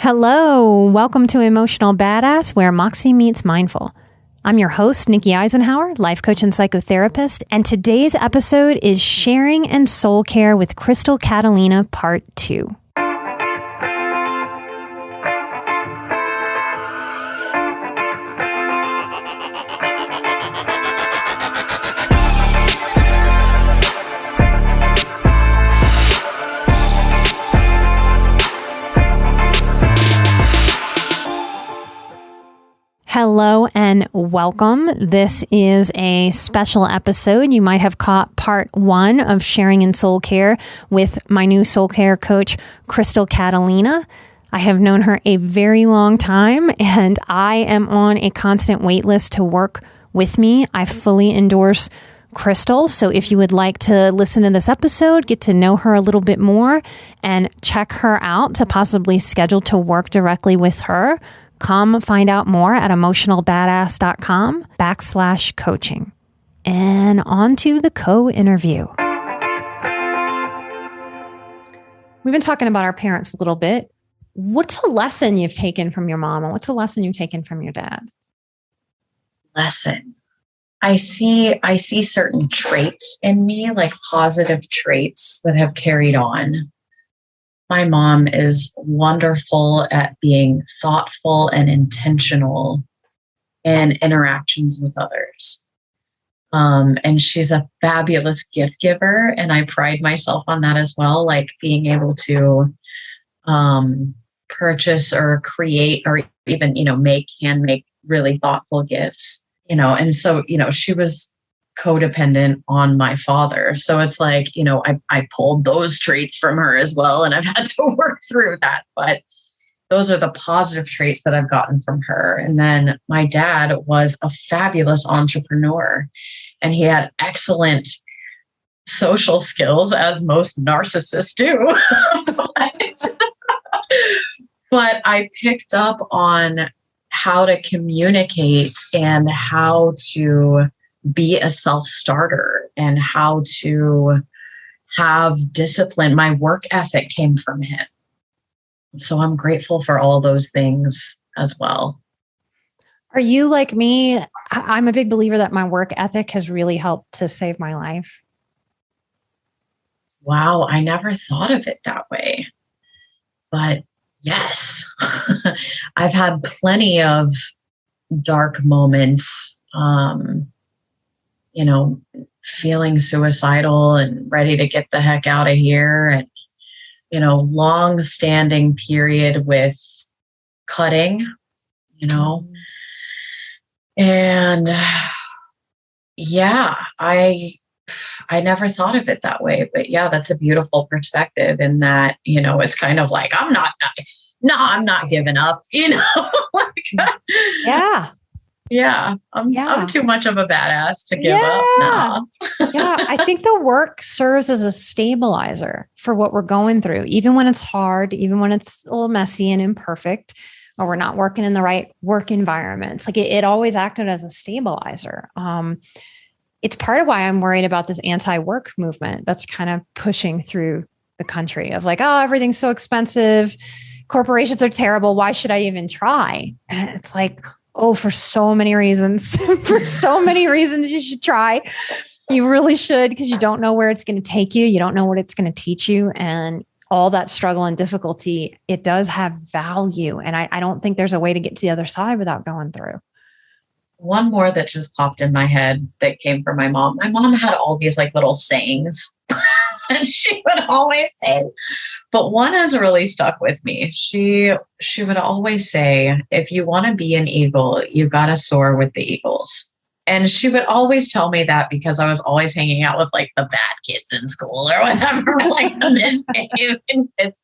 Hello, welcome to Emotional Badass, where Moxie meets mindful. I'm your host, Nikki Eisenhower, life coach and psychotherapist, and today's episode is Sharing and Soul Care with Crystal Catalina, Part 2. Hello and welcome. This is a special episode. You might have caught part 1 of Sharing and Soul Care with my new soul care coach, Crystal Catalina. I have known her a very long time and I am on a constant wait list to work with me. I fully endorse Crystal. So if you would like to listen to this episode, get to know her a little bit more and check her out to possibly schedule to work directly with her, come find out more at emotionalbadass.com/coaching. And on to the co-interview. We've been talking about our parents a little bit. What's a lesson you've taken from your mom, and what's a lesson you've taken from your dad? Lesson. I see certain traits in me, like positive traits that have carried on. My mom is wonderful at being thoughtful and intentional in interactions with others. And she's a fabulous gift giver. And I pride myself on that as well, like being able to purchase or create or even, make really thoughtful gifts, And so, she was codependent on my father. So it's like, I pulled those traits from her as well. And I've had to work through that. But those are the positive traits that I've gotten from her. And then my dad was a fabulous entrepreneur and he had excellent social skills, as most narcissists do. but I picked up on how to communicate and how to be a self-starter and how to have discipline. My work ethic came from him. So I'm grateful for all those things as well. Are you like me? I'm a big believer that my work ethic has really helped to save my life. Wow, I never thought of it that way. But yes, I've had plenty of dark moments, feeling suicidal and ready to get the heck out of here. And, long-standing period with cutting, and yeah, I never thought of it that way, but yeah, that's a beautiful perspective in that, it's kind of like, I'm not giving up, Yeah. I'm too much of a badass to give up now. Yeah. I think the work serves as a stabilizer for what we're going through, even when it's hard, even when it's a little messy and imperfect, or we're not working in the right work environments. Like it always acted as a stabilizer. It's part of why I'm worried about this anti-work movement that's kind of pushing through the country of like, oh, everything's so expensive. Corporations are terrible. Why should I even try? And it's like, oh, for so many reasons, you should try. You really should, because you don't know where it's going to take you. You don't know what it's going to teach you. And all that struggle and difficulty, it does have value. And I don't think there's a way to get to the other side without going through. One more that just popped in my head that came from my mom. My mom had all these like little sayings and she would always say, but one has really stuck with me. She would always say, if you want to be an eagle, you got to soar with the eagles. And she would always tell me that because I was always hanging out with like the bad kids in school or whatever, like the misbehaving kids.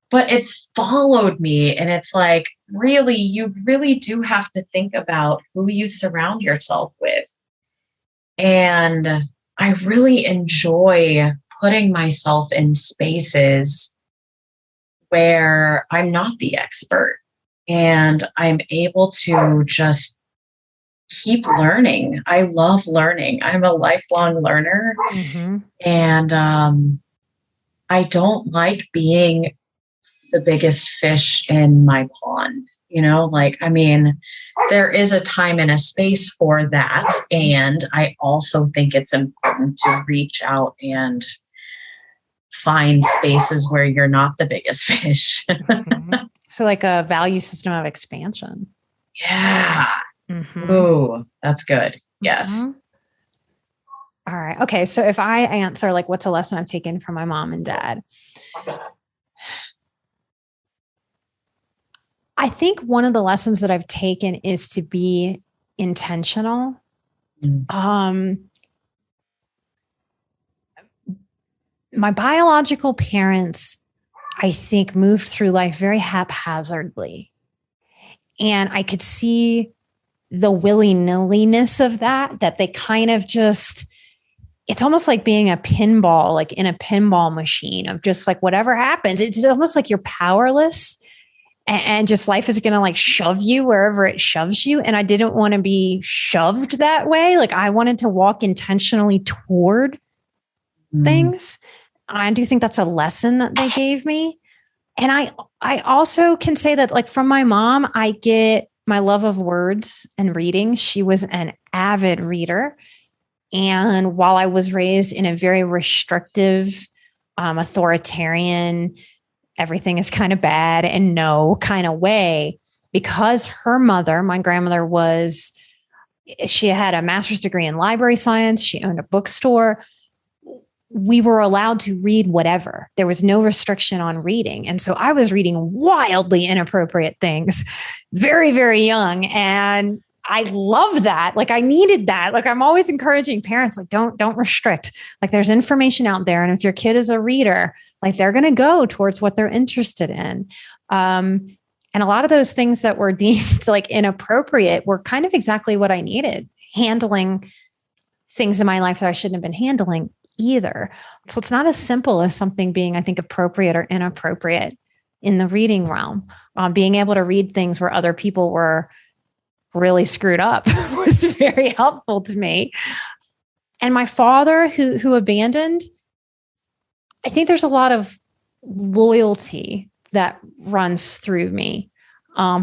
But it's followed me. And it's like, really, you really do have to think about who you surround yourself with. And I really enjoy putting myself in spaces where I'm not the expert and I'm able to just keep learning. I love learning. I'm a lifelong learner. Mm-hmm. And I don't like being the biggest fish in my pond. You know, like, I mean, there is a time and a space for that. And I also think it's important to reach out and find spaces where you're not the biggest fish. Mm-hmm. So like a value system of expansion. Yeah. Mm-hmm. Oh, that's good. Yes. Mm-hmm. All right. Okay. So if I answer like, what's a lesson I've taken from my mom and dad? I think one of the lessons that I've taken is to be intentional. My biological parents, I think, moved through life very haphazardly. And I could see the willy-nilliness of that they kind of just, it's almost like being a pinball, like in a pinball machine of just like whatever happens. It's almost like you're powerless. And just life is going to like shove you wherever it shoves you. And I didn't want to be shoved that way. Like I wanted to walk intentionally toward things. I do think that's a lesson that they gave me. And I also can say that like from my mom, I get my love of words and reading. She was an avid reader. And while I was raised in a very restrictive, authoritarian, everything is kind of bad and no kind of way, because her mother, my grandmother, she had a master's degree in library science. She owned a bookstore. We were allowed to read whatever. There was no restriction on reading. And so I was reading wildly inappropriate things very, very young. And I love that. Like I needed that. Like I'm always encouraging parents, like don't restrict. Like there's information out there. And if your kid is a reader, like they're going to go towards what they're interested in. And a lot of those things that were deemed like inappropriate were kind of exactly what I needed, handling things in my life that I shouldn't have been handling either. So it's not as simple as something being, I think, appropriate or inappropriate in the reading realm. Being able to read things where other people were really screwed up was very helpful to me. And my father, who abandoned, I think there's a lot of loyalty that runs through me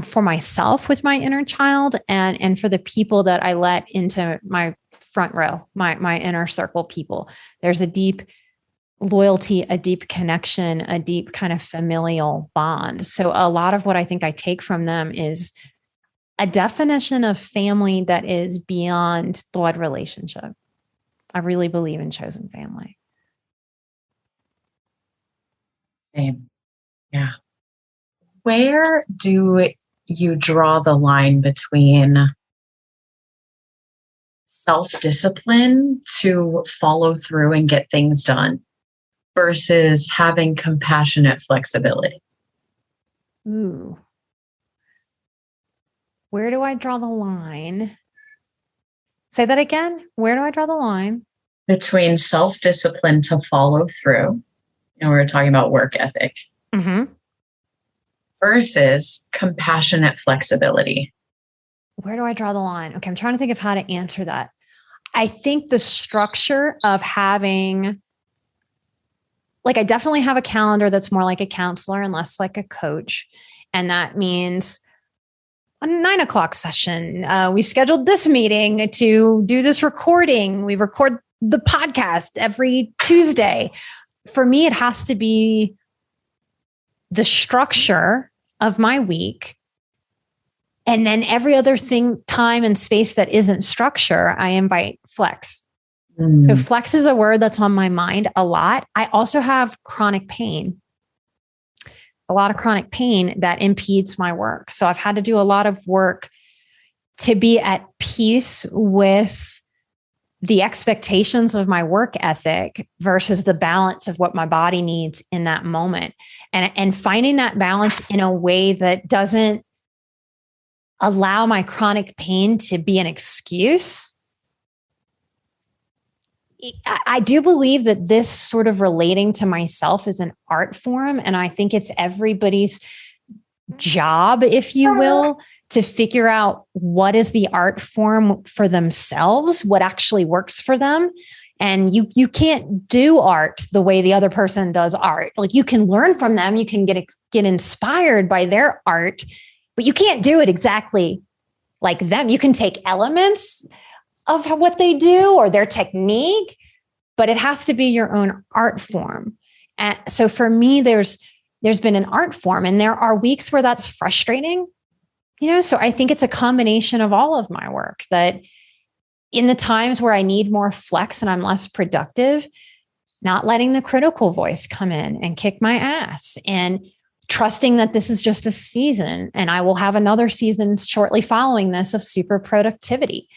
for myself with my inner child and for the people that I let into my front row, my inner circle people. There's a deep loyalty, a deep connection, a deep kind of familial bond. So a lot of what I think I take from them is a definition of family that is beyond blood relationship. I really believe in chosen family. Same. Yeah. Where do you draw the line between self-discipline to follow through and get things done versus having compassionate flexibility? Ooh. Where do I draw the line? Say that again. Where do I draw the line? Between self-discipline to follow through, and we're talking about work ethic, versus compassionate flexibility. Where do I draw the line? Okay, I'm trying to think of how to answer that. I think the structure of having, like, I definitely have a calendar that's more like a counselor and less like a coach. And that means a 9:00 session. We scheduled this meeting to do this recording. We record the podcast every Tuesday. For me, it has to be the structure of my week. And then every other thing, time and space that isn't structure, I invite flex. So flex is a word that's on my mind a lot. I also have chronic pain, a lot of chronic pain that impedes my work. So I've had to do a lot of work to be at peace with the expectations of my work ethic versus the balance of what my body needs in that moment. And finding that balance in a way that doesn't allow my chronic pain to be an excuse. I do believe that this sort of relating to myself is an art form. And I think it's everybody's job, if you will, to figure out what is the art form for themselves, what actually works for them. And you can't do art the way the other person does art. Like you can learn from them, you can get inspired by their art, but you can't do it exactly like them. You can take elements of what they do or their technique, but it has to be your own art form. And so for me, there's been an art form, and there are weeks where that's frustrating, so I think it's a combination of all of my work, that in the times where I need more flex and I'm less productive, not letting the critical voice come in and kick my ass, and trusting that this is just a season and I will have another season shortly following this of super productivity.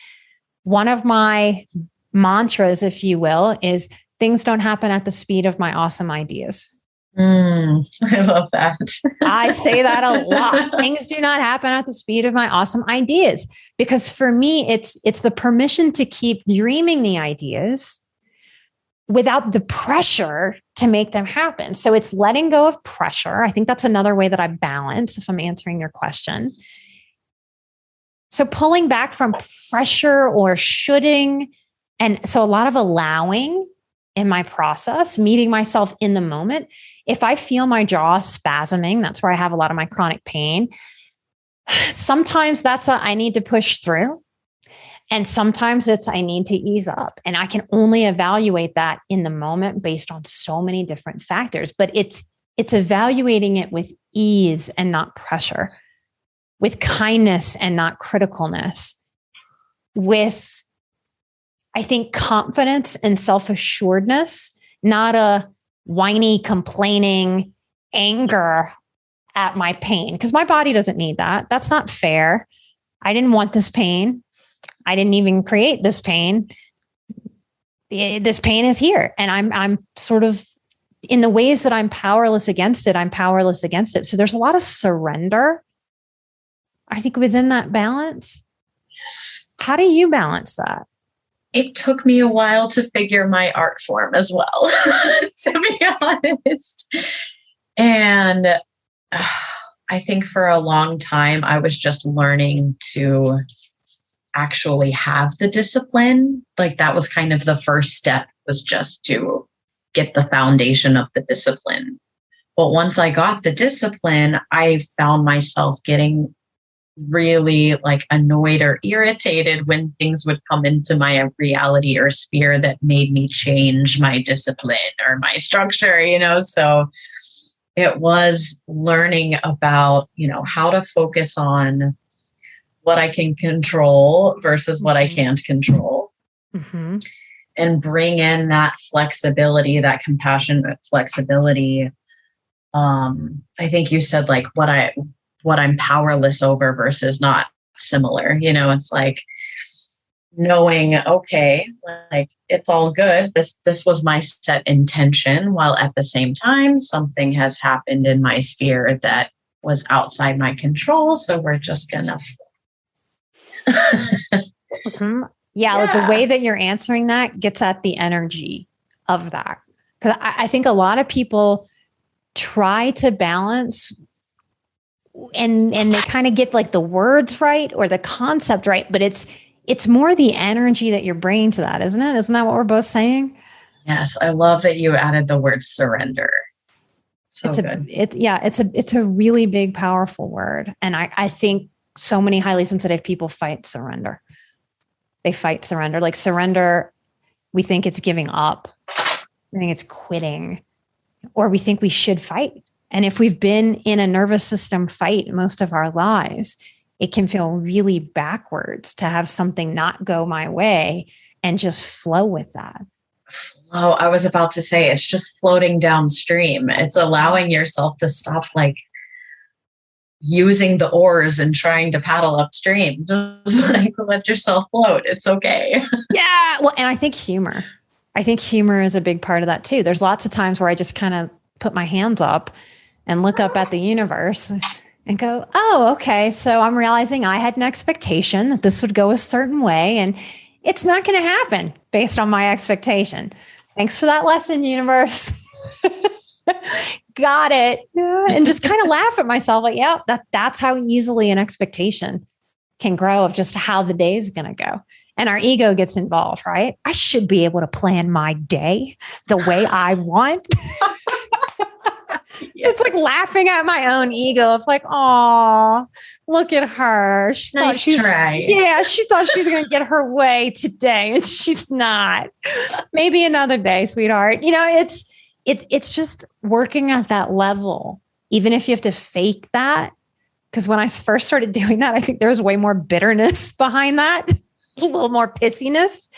One of my mantras, if you will, is things don't happen at the speed of my awesome ideas. I love that. I say that a lot. Things do not happen at the speed of my awesome ideas, because for me, it's the permission to keep dreaming the ideas without the pressure to make them happen. So it's letting go of pressure. I think that's another way that I balance, if I'm answering your question. So pulling back from pressure or shoulding, and so a lot of allowing in my process, meeting myself in the moment. If I feel my jaw spasming, that's where I have a lot of my chronic pain. Sometimes that's I need to push through. And sometimes it's I need to ease up. And I can only evaluate that in the moment based on so many different factors. But it's evaluating it with ease and not pressure, with kindness and not criticalness, with, I think, confidence and self-assuredness, not a whiny, complaining anger at my pain, because my body doesn't need that. That's not fair. I didn't want this pain. I didn't even create this pain. This pain is here. And I'm sort of, in the ways that I'm powerless against it, I'm powerless against it. So there's a lot of surrender, I think, within that balance. Yes. How do you balance that? It took me a while to figure my art form as well, to be honest. And I think for a long time, I was just learning to actually have the discipline. Like that was kind of the first step, was just to get the foundation of the discipline. But once I got the discipline, I found myself getting really like annoyed or irritated when things would come into my reality or sphere that made me change my discipline or my structure, so it was learning about, how to focus on what I can control versus what I can't control, and bring in that flexibility, that compassionate flexibility. I think you said like what I'm powerless over versus not similar. It's like knowing, okay, like it's all good. This was my set intention, while at the same time, something has happened in my sphere that was outside my control. So we're just gonna. Yeah, like the way that you're answering that gets at the energy of that. Because I think a lot of people try to balance and they kind of get like the words right or the concept right, but it's more the energy that you're bringing to that, isn't it? Isn't that what we're both saying? Yes, I love that you added the word surrender. So good. It's a really big, powerful word, and I think so many highly sensitive people fight surrender. They fight surrender. Like surrender, we think it's giving up. We think it's quitting, or we think we should fight. And if we've been in a nervous system fight most of our lives, it can feel really backwards to have something not go my way and just flow with that. Flow. I was about to say, it's just floating downstream. It's allowing yourself to stop like using the oars and trying to paddle upstream. Just like let yourself float. It's okay. Yeah. Well, and I think humor is a big part of that too. There's lots of times where I just kind of put my hands up and look up at the universe and go, oh, okay. So I'm realizing I had an expectation that this would go a certain way, and it's not going to happen based on my expectation. Thanks for that lesson, universe. Got it. And just kind of laugh at myself. Like, yeah, that's how easily an expectation can grow of just how the day is going to go. and our ego gets involved, right? I should be able to plan my day the way I want. Yes. It's like laughing at my own ego of like, oh, look at her. She nice try. Yeah, she thought she was going to get her way today, and she's not. Maybe another day, sweetheart. It's just working at that level, even if you have to fake that. Because when I first started doing that, I think there was way more bitterness behind that, a little more pissiness.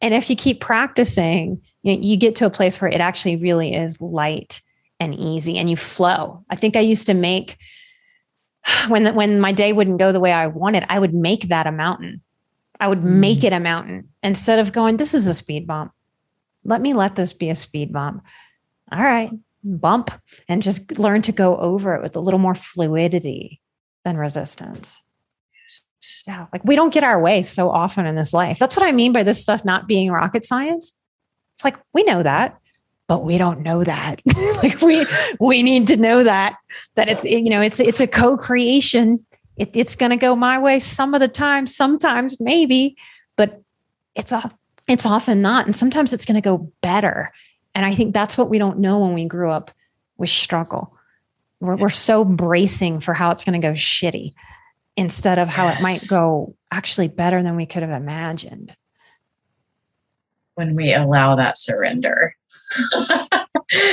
And if you keep practicing, you get to a place where it actually really is light and easy, and you flow. I think I used to make, when my day wouldn't go the way I wanted, I would make that a mountain. I would make it a mountain instead of going, this is a speed bump. Let this be a speed bump. All right, bump, and just learn to go over it with a little more fluidity than resistance. Yeah, like we don't get our way so often in this life. That's what I mean by this stuff not being rocket science. It's like, we know that, but we don't know that. Like we need to know that it's a co-creation. It's going to go my way some of the time, sometimes maybe, but it's often not. And sometimes it's going to go better. And I think that's what we don't know when we grew up with struggle. We're so bracing for how it's going to go shitty instead of how it might go actually better than we could have imagined. When we allow that surrender.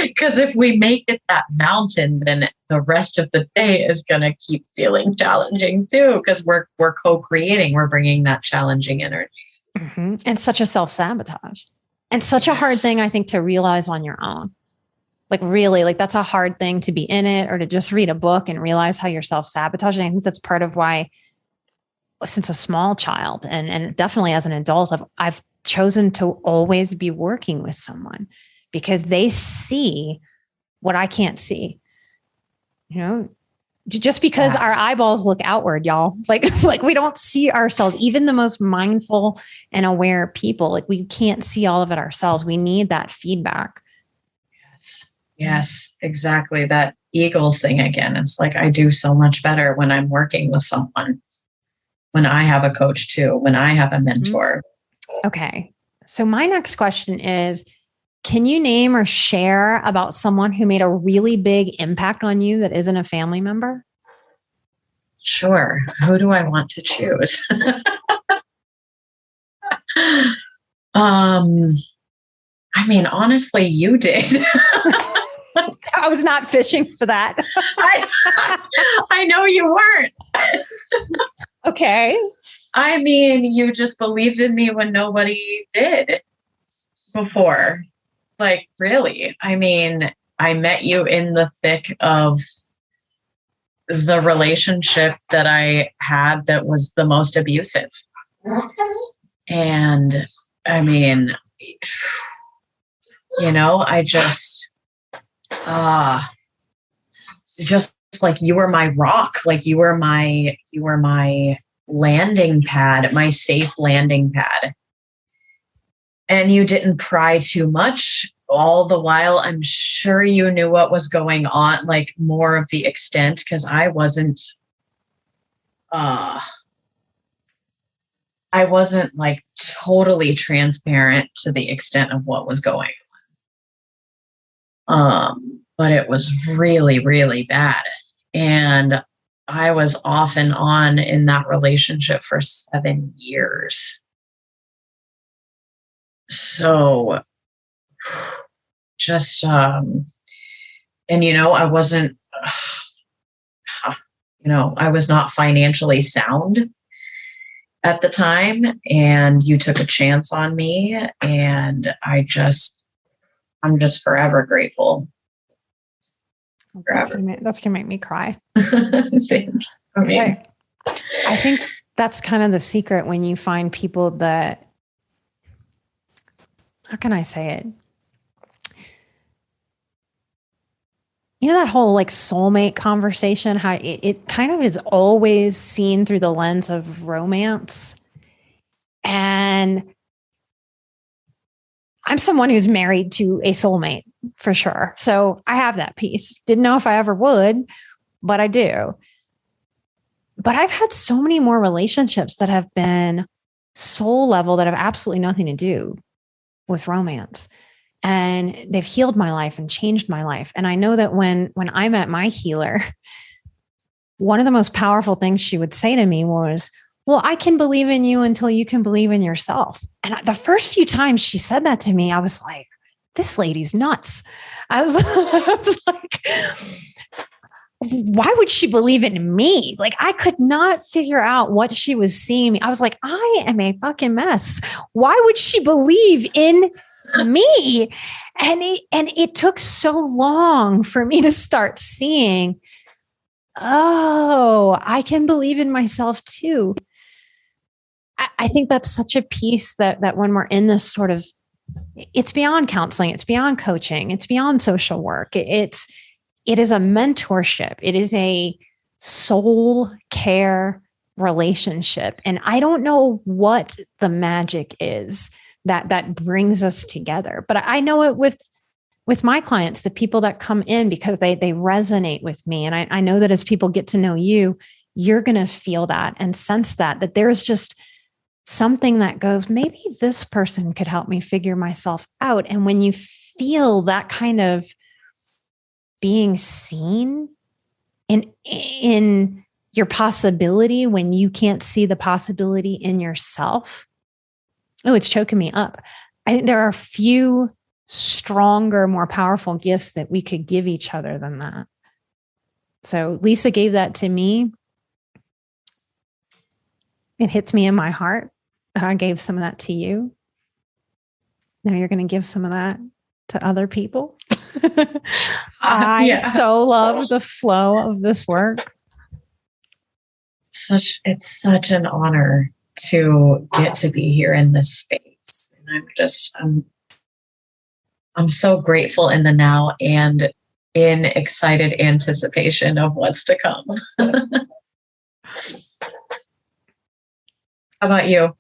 Because if we make it that mountain, then the rest of the day is going to keep feeling challenging too, because we're co-creating, we're bringing that challenging energy. Mm-hmm. And such a self-sabotage, and such a hard thing, I think, to realize on your own. Like really, like that's a hard thing to be in it, or to just read a book and realize how you're self-sabotaging. I think that's part of why, since a small child and definitely as an adult, I've chosen to always be working with someone, because they see what I can't see. Just because our eyeballs look outward, y'all, like we don't see ourselves. Even the most mindful and aware people, like we can't see all of it ourselves. We need that feedback. Yes, exactly. That Eagles thing again. It's like, I do so much better when I'm working with someone, when I have a coach too, when I have a mentor. Okay. So my next question is, can you name or share about someone who made a really big impact on you that isn't a family member? Sure. Who do I want to choose? I mean, honestly, you did. I was not fishing for that. I know you weren't. Okay. I mean, you just believed in me when nobody did before. Like, really. I mean, I met you in the thick of the relationship that I had that was the most abusive. And I mean, I just like, you were my rock. Like you were my landing pad, my safe landing pad. And you didn't pry too much. All the while, I'm sure you knew what was going on, like more of the extent, because I wasn't like totally transparent to the extent of what was going on. But it was really, really bad. And I was off and on in that relationship for 7 years. So just, and, I wasn't, I was not financially sound at the time, and you took a chance on me, and I'm just forever grateful. Forever. That's gonna make me cry. Okay. I think that's kind of the secret when you find people that, how can I say it? That whole like soulmate conversation, how it kind of is always seen through the lens of romance. And I'm someone who's married to a soulmate for sure. So I have that piece. Didn't know if I ever would, but I do. But I've had so many more relationships that have been soul level that have absolutely nothing to do with romance. And they've healed my life and changed my life. And I know that when I met my healer, one of the most powerful things she would say to me was, well, I can believe in you until you can believe in yourself. And the first few times she said that to me, I was like, this lady's nuts. I was like, why would she believe in me? Like, I could not figure out what she was seeing me. I was like, I am a fucking mess. Why would she believe in me? And it took so long for me to start seeing, oh, I can believe in myself too. I think that's such a piece that when we're in this sort of, it's beyond counseling, it's beyond coaching, it's beyond social work. It is a mentorship. It is a soul care relationship. And I don't know what the magic is that brings us together, but I know it with my clients, the people that come in, because they resonate with me. And I know that as people get to know you, you're going to feel that and sense that there's just something that goes, maybe this person could help me figure myself out. And when you feel that kind of being seen in your possibility, when you can't see the possibility in yourself, oh, it's choking me up. I think there are few stronger, more powerful gifts that we could give each other than that. So Lisa gave that to me. It hits me in my heart that I gave some of that to you. Now you're going to give some of that to other people. I so love the flow of this work. It's such an honor to get to be here in this space. And I'm so grateful in the now and in excited anticipation of what's to come. How about you?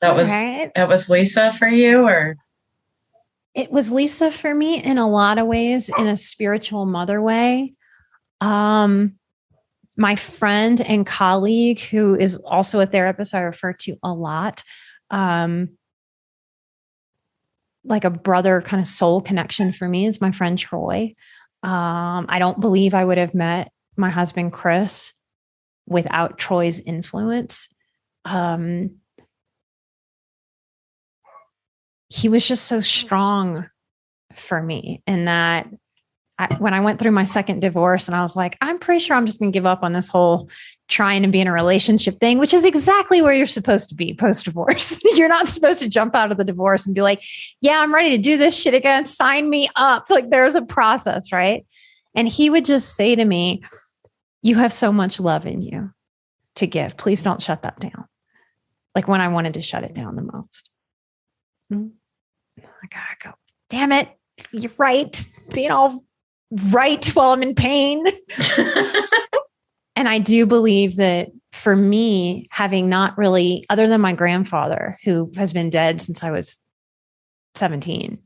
That was Lisa for you, or? It was Lisa for me in a lot of ways, in a spiritual mother way. My friend and colleague, who is also a therapist I refer to a lot, like a brother kind of soul connection for me, is my friend Troy. I don't believe I would have met my husband, Chris, without Troy's influence. He was just so strong for me in that when I went through my second divorce and I was like, I'm pretty sure I'm just going to give up on this whole trying to be in a relationship thing, which is exactly where you're supposed to be post-divorce. You're not supposed to jump out of the divorce and be like, yeah, I'm ready to do this shit again. Sign me up. Like, there's a process, right? And he would just say to me, you have so much love in you to give. Please don't shut that down. Like, when I wanted to shut it down the most. I gotta go, damn it, you're right. Being all right while I'm in pain. And I do believe that for me, having not really, other than my grandfather, who has been dead since I was 17,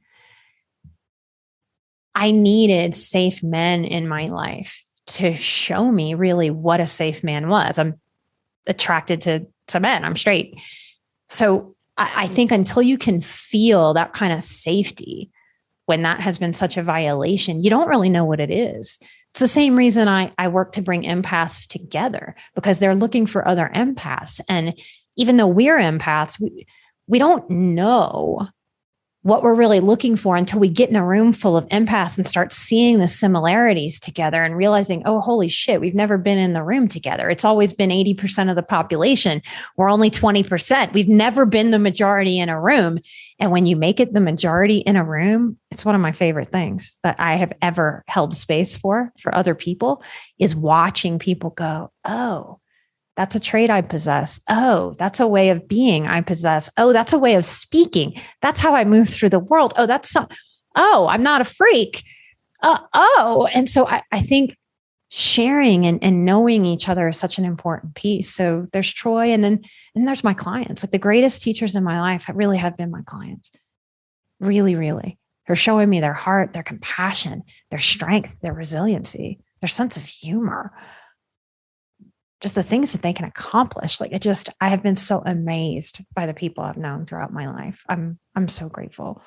I needed safe men in my life to show me really what a safe man was. I'm attracted to men. I'm straight. So I think until you can feel that kind of safety, when that has been such a violation, you don't really know what it is. It's the same reason I work to bring empaths together, because they're looking for other empaths. And even though we're empaths, we don't know what we're really looking for until we get in a room full of empaths and start seeing the similarities together and realizing, oh, holy shit, we've never been in the room together. It's always been 80% of the population. We're only 20%. We've never been the majority in a room. And when you make it the majority in a room, it's one of my favorite things that I have ever held space for other people, is watching people go, oh, that's a trait I possess. Oh, that's a way of being I possess. Oh, that's a way of speaking. That's how I move through the world. Oh, I'm not a freak. And so I think sharing and knowing each other is such an important piece. So there's Troy, and there's my clients. Like, the greatest teachers in my life really have been my clients. Really, really. They're showing me their heart, their compassion, their strength, their resiliency, their sense of humor. just the things that they can accomplish. Like I have been so amazed by the people I've known throughout my life. I'm so grateful.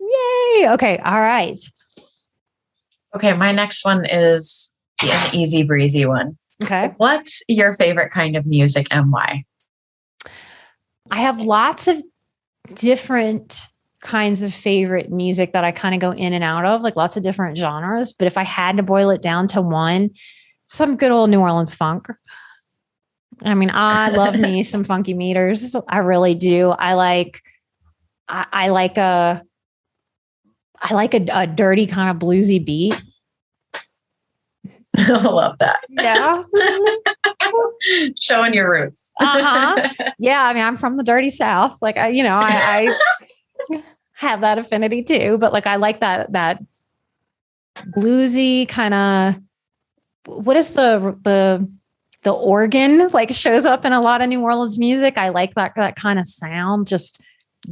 Yay. Okay. All right. Okay. My next one is an easy breezy one. Okay. What's your favorite kind of music and why? I have lots of different kinds of favorite music that I kind of go in and out of, like lots of different genres. But if I had to boil it down to one, some good old New Orleans funk. I mean, I love me some funky meters. I really do. I like a dirty kind of bluesy beat. I love that. Yeah. Showing your roots. Yeah. I mean, I'm from the dirty South. Like I have that affinity too, but like, I like that bluesy kind of, what is the organ like shows up in a lot of New Orleans music. I like that kind of sound, just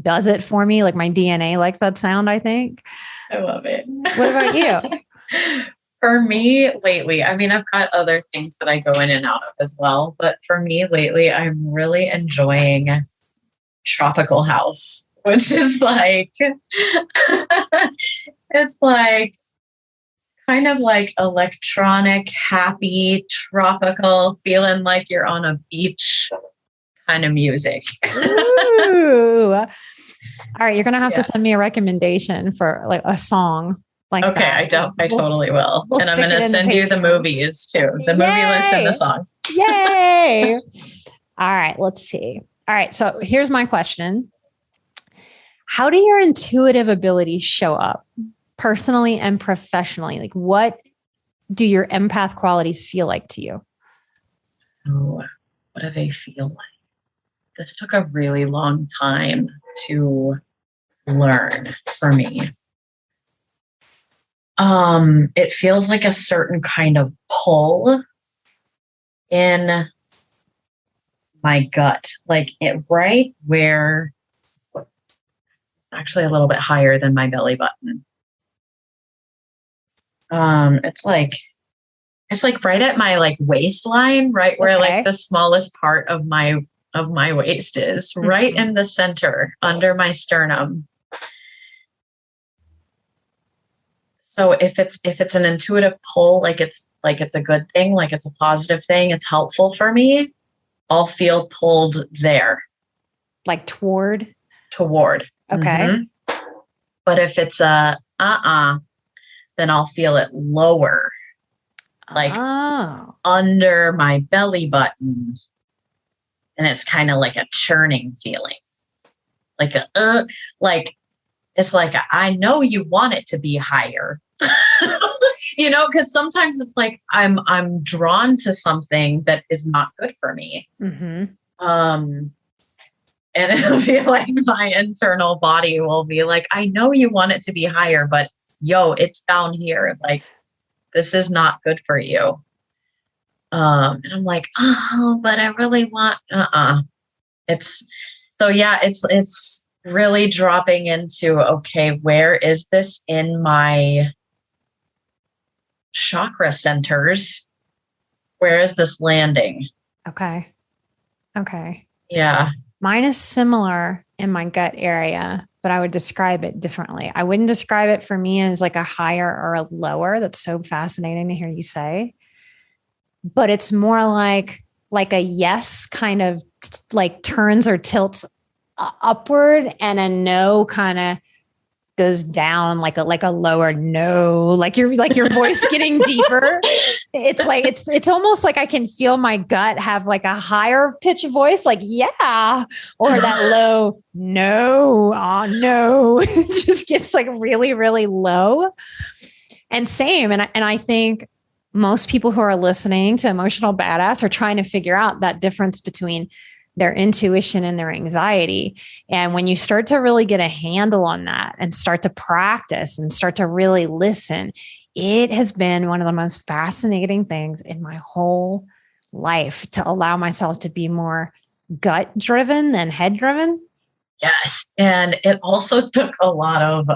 does it for me. Like my DNA likes that sound, I think. I love it. What about you? For me lately, I mean, I've got other things that I go in and out of as well, but for me lately, I'm really enjoying tropical house, which is like, it's like kind of like electronic, happy, tropical, feeling like you're on a beach kind of music. Ooh. All right. You're going to have to send me a recommendation for like a song like okay, that. I totally will. We'll and I'm going to send you the movies too, the movie list and the songs. Yay. All right. Let's see. All right. So here's my question. How do your intuitive abilities show up personally and professionally? Like what do your empath qualities feel like to you? Oh, what do they feel like? This took a really long time to learn for me. It feels like a certain kind of pull in my gut, like it right where, actually a little bit higher than my belly button. It's like right at my like waistline, right where like the smallest part of my waist is, right in the center under my sternum. So if it's an intuitive pull, like it's a good thing, like it's a positive thing, it's helpful for me, I'll feel pulled there. Like toward. Okay. Mm-hmm. But if it's then I'll feel it lower. Like under my belly button. And it's kind of like a churning feeling. Like it's like, I know you want it to be higher, because sometimes it's like I'm drawn to something that is not good for me. Mm-hmm. And it'll be like my internal body will be like, I know you want it to be higher, but it's down here. Like, this is not good for you. And I'm like, but I really want, It's really dropping into, okay, where is this in my chakra centers? Where is this landing? Okay. Yeah. Mine is similar in my gut area, but I would describe it differently. I wouldn't describe it for me as like a higher or a lower. That's so fascinating to hear you say. But it's more like a yes kind of like turns or tilts upward, and a no kind of goes down like a lower no, like your voice getting deeper. It's like it's almost like I can feel my gut have like a higher pitch voice, like yeah, or that low no, no. It just gets like really, really low. And same, and I think most people who are listening to Emotional Badass are trying to figure out that difference between their intuition and their anxiety. And when you start to really get a handle on that and start to practice and start to really listen, it has been one of the most fascinating things in my whole life to allow myself to be more gut driven than head driven. Yes. And it also took a lot of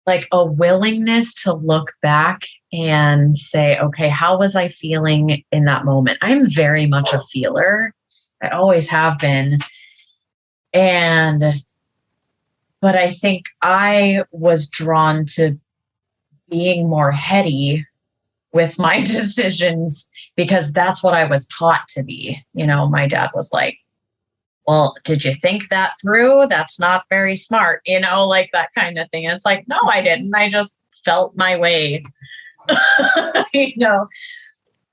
like a willingness to look back and say, okay, how was I feeling in that moment? I'm very much a feeler. I always have been. But I think I was drawn to being more heady with my decisions because that's what I was taught to be. You know, my dad was like, well, did you think that through? That's not very smart, you know, like that kind of thing. And it's like, no, I didn't. I just felt my way, you know,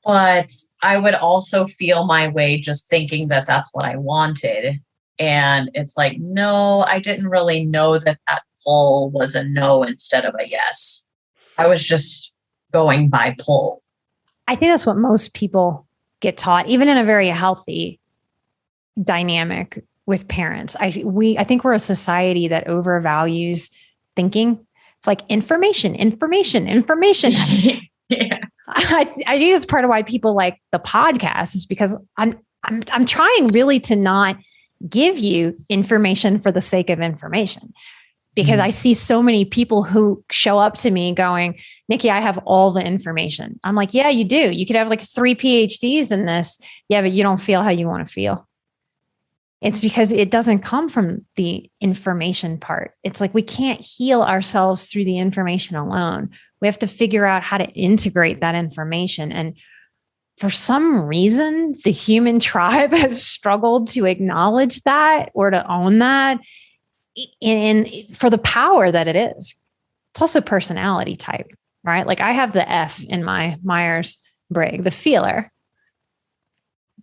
but I would also feel my way just thinking that that's what I wanted. And it's like, no, I didn't really know that that pull was a no instead of a yes. I was just going by pull. I think that's what most people get taught, even in a very healthy dynamic with parents. I think we're a society that overvalues thinking. It's like information. Yeah. I think that's part of why people like the podcast is because I'm trying really to not give you information for the sake of information. Because I see so many people who show up to me going, Nikki, I have all the information. I'm like, yeah, you do. You could have like 3 PhDs in this. Yeah, but you don't feel how you want to feel. It's because it doesn't come from the information part. It's like we can't heal ourselves through the information alone. We have to figure out how to integrate that information. And for some reason, the human tribe has struggled to acknowledge that or to own that. In for the power that it is. It's also personality type, right? Like I have the F in my Myers-Briggs, the feeler.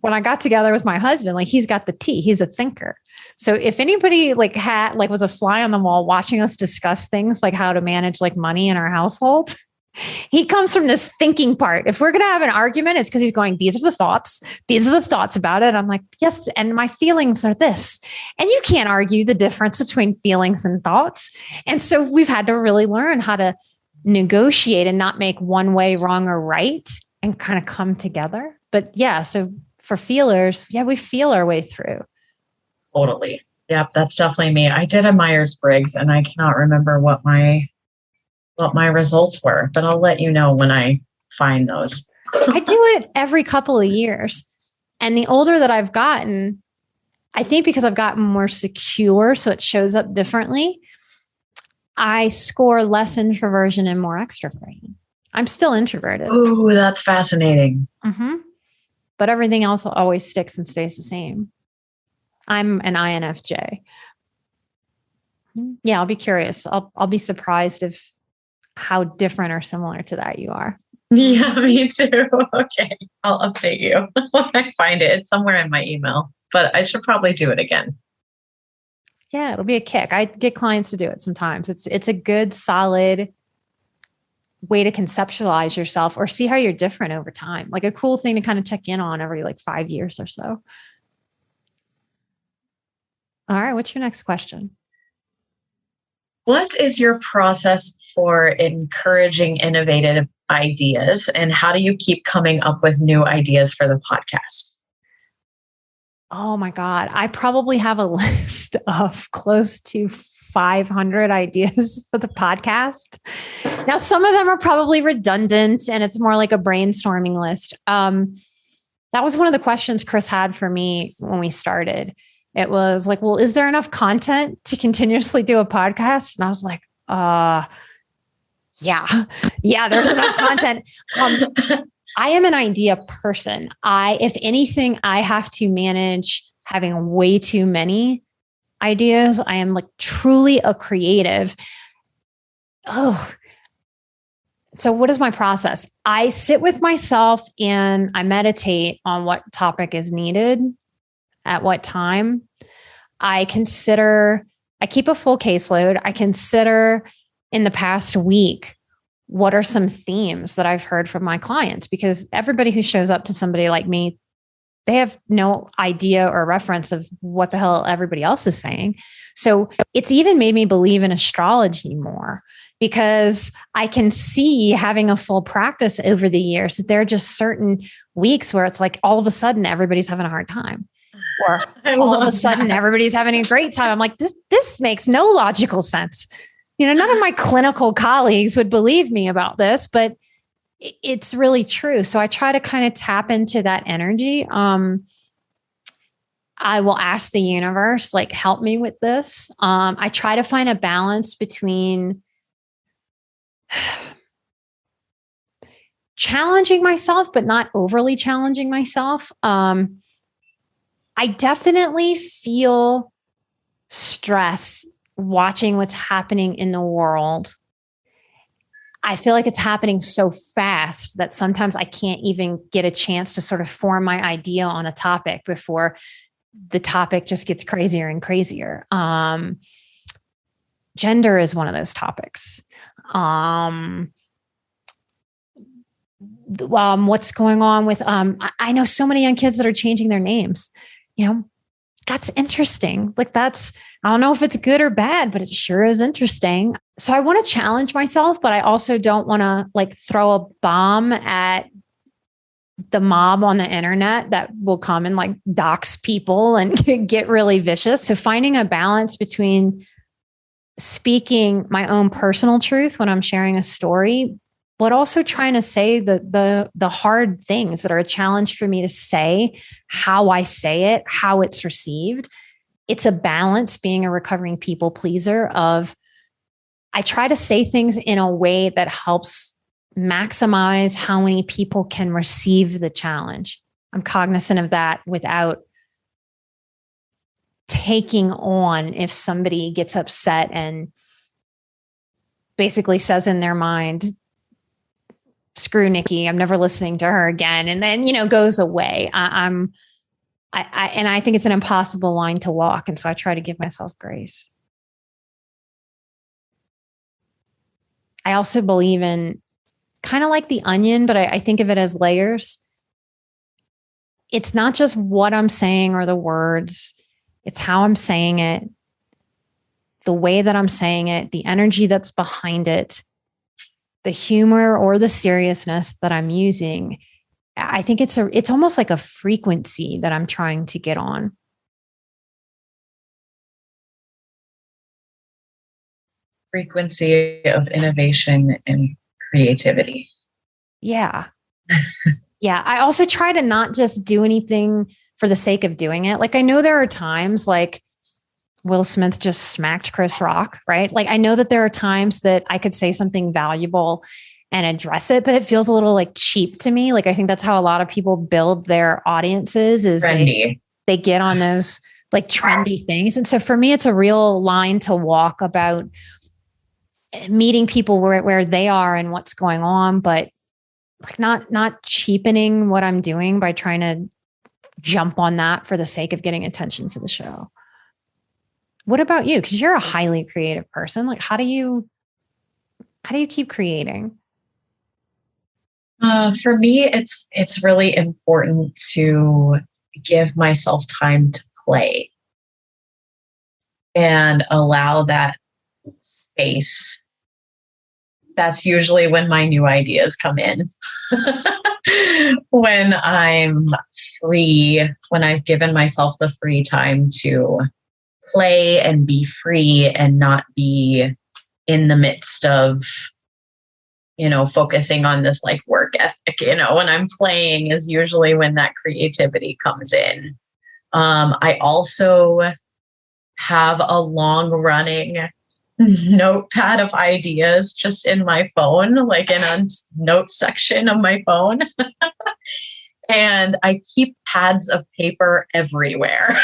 When I got together with my husband, like he's got the T, he's a thinker. So if anybody was a fly on the wall watching us discuss things like how to manage like money in our household, he comes from this thinking part. If we're going to have an argument, it's because he's going, these are the thoughts about it. I'm like, yes. And my feelings are this. And you can't argue the difference between feelings and thoughts. And so we've had to really learn how to negotiate and not make one way wrong or right and kind of come together. But yeah, so for feelers, yeah, we feel our way through. Totally. Yep. That's definitely me. I did a Myers-Briggs and I cannot remember what my results were, but I'll let you know when I find those. I do it every couple of years. And the older that I've gotten, I think because I've gotten more secure, so it shows up differently, I score less introversion and more extroversion. I'm still introverted. Oh, that's fascinating. Mm-hmm. But everything else always sticks and stays the same. I'm an INFJ. Yeah, I'll be curious. I'll be surprised if how different or similar to that you are. Yeah, me too. Okay. I'll update you when I find it. It's somewhere in my email, but I should probably do it again. Yeah, it'll be a kick. I get clients to do it sometimes. It's a good, solid way to conceptualize yourself or see how you're different over time. Like a cool thing to kind of check in on every 5 years or so. All right. What's your next question? What is your process for encouraging innovative ideas, and how do you keep coming up with new ideas for the podcast? Oh my God. I probably have a list of close to 500 ideas for the podcast. Now, some of them are probably redundant and it's more like a brainstorming list. That was one of the questions Chris had for me when we started. It was like, well, is there enough content to continuously do a podcast? And I was like, yeah, there's enough content. I am an idea person. If anything, I have to manage having way too many ideas. I am truly a creative. Oh, so what is my process? I sit with myself and I meditate on what topic is needed at what time. I keep a full caseload. I consider in the past week, what are some themes that I've heard from my clients? Because everybody who shows up to somebody like me, they have no idea or reference of what the hell everybody else is saying. So it's even made me believe in astrology more because I can see having a full practice over the years that there are just certain weeks where it's like all of a sudden everybody's having a hard time. Or all of a sudden everybody's having a great time. I'm like, this makes no logical sense. None of my clinical colleagues would believe me about this, but it's really true. So I try to kind of tap into that energy. I will ask the universe, like, help me with this. I try to find a balance between challenging myself, but not overly challenging myself. I definitely feel stress watching what's happening in the world. I feel like it's happening so fast that sometimes I can't even get a chance to sort of form my idea on a topic before the topic just gets crazier and crazier. Gender is one of those topics. What's going on with, I know so many young kids that are changing their names, that's interesting. Like I don't know if it's good or bad, but it sure is interesting. So I want to challenge myself, but I also don't want to like throw a bomb at the mob on the internet that will come and like dox people and get really vicious. So finding a balance between speaking my own personal truth when I'm sharing a story, but also trying to say the hard things that are a challenge for me to say, how I say it, how it's received. It's a balance being a recovering people pleaser of I try to say things in a way that helps maximize how many people can receive the challenge. I'm cognizant of that without taking on if somebody gets upset and basically says in their mind, screw Nikki, I'm never listening to her again. And then, goes away. I think it's an impossible line to walk. And so I try to give myself grace. I also believe in kind of like the onion, but I think of it as layers. It's not just what I'm saying or the words, it's how I'm saying it, the way that I'm saying it, the energy that's behind it, the humor or the seriousness that I'm using. I think it's almost like a frequency that I'm trying to get on. Frequency of innovation and creativity. Yeah. Yeah. I also try to not just do anything for the sake of doing it. Like I know there are times like Will Smith just smacked Chris Rock, right? Like I know that there are times that I could say something valuable and address it, but it feels a little like cheap to me. Like I think that's how a lot of people build their audiences is they get on those like trendy things. And so for me, it's a real line to walk about meeting people where they are and what's going on, but like not cheapening what I'm doing by trying to jump on that for the sake of getting attention for the show. What about you? Because you're a highly creative person. Like, how do you keep creating? For me, it's really important to give myself time to play and allow that space. That's usually when my new ideas come in. When I'm free, when I've given myself the free time to play and be free and not be in the midst of, focusing on this like work ethic, when I'm playing is usually when that creativity comes in. I also have a long running notepad of ideas just in my phone, like in a notes section of my phone. And I keep pads of paper everywhere.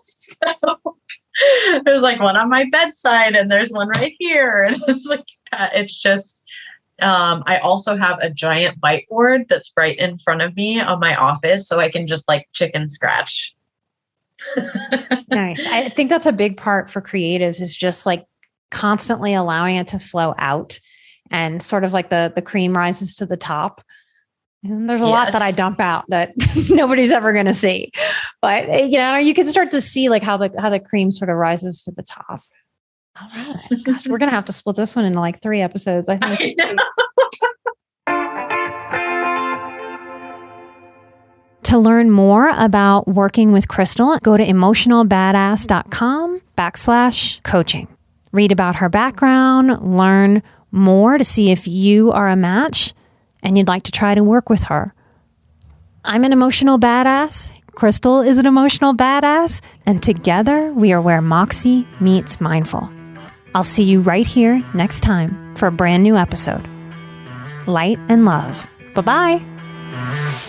So there's like one on my bedside and there's one right here. And it's just, I also have a giant whiteboard that's right in front of me on my office. So I can just like chicken scratch. Nice. I think that's a big part for creatives is just like constantly allowing it to flow out and sort of like the cream rises to the top. And there's a lot that I dump out that nobody's ever going to see, but you can start to see like how the cream sort of rises to the top. All right. Gosh, we're going to have to split this one into like 3 episodes. I think. To learn more about working with Crystal, go to emotionalbadass.com/coaching. read about her background, learn more to see if you are a match and you'd like to try to work with her. I'm an emotional badass. Crystal is an emotional badass. And together we are where Moxie meets mindful. I'll see you right here next time for a brand new episode. Light and love. Bye-bye.